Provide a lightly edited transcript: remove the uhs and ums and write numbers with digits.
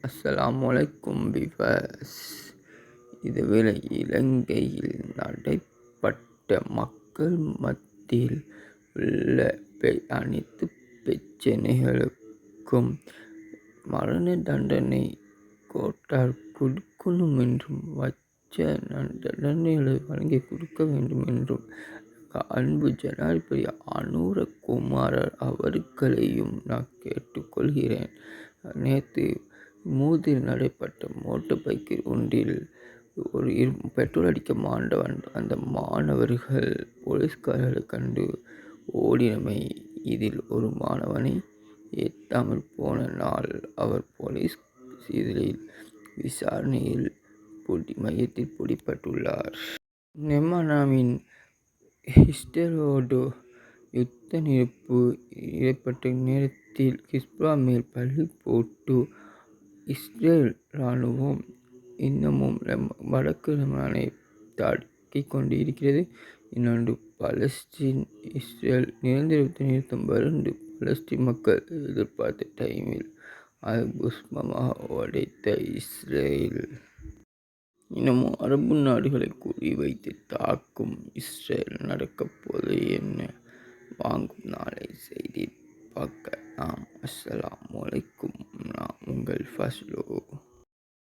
அஸ்ஸலாமுஅலைக்கும் viewers. இதுவரை இலங்கையில் நடைபெற்ற மக்கள் மத்தியில் உள்ள அனைத்து பிரச்சனைகளுக்கும் மரண தண்டனை கோர்ட்டால் கொடுக்கணும் என்றும் வச்ச தண்டனைகளை வழங்கி கொடுக்க வேண்டும் என்றும் அன்பு ஜனாதிபதி அனுரகுமார அவர்களையும் நான் கேட்டுக்கொள்கிறேன். நேற்று மூதில் நடைபெற்ற மோட்டார் பைக்கில் ஒன்றில் ஒரு பெட்ரோல் அடிக்க அந்த மாணவர்கள் போலீஸ்காரர்களை கண்டு ஓடினமை. இதில் ஒரு மாணவனை ஏற்றாமல் போன நாள் அவர் போலீஸ் விசாரணையில் மையத்தில் பிடிபட்டுள்ளார். லெபனானின் இஸ்ரேலோடு யுத்த நிறுத்து ஏற்பட்ட நேரத்தில் ஹிஸ்புல்லா மேல் பழி போட்டு இஸ்ரேல் இராணுவம் இன்னமும் வடக்கு லெபனானை தாக்கிக் கொண்டு இருக்கிறது. இன்னொன்று, பாலஸ்தீன் இஸ்ரேல் நிரந்தர யுத்த நிறுத்தம் வரும் பாலஸ்தீன் மக்கள் எதிர்பார்த்த டைமில் அது புஷ்பமாக உடைத்த இஸ்ரேல். இன்னமும் அரபு நாடுகளை குறிவைத்து தாக்கும் இஸ்ரேல் நடக்கப்போது என்ன வாங்கும் நாளை செய்தி பார்க்கலாம். அஸ்ஸலாமு அலைக்கும். நான் உங்கள் ஃபஸ்லு.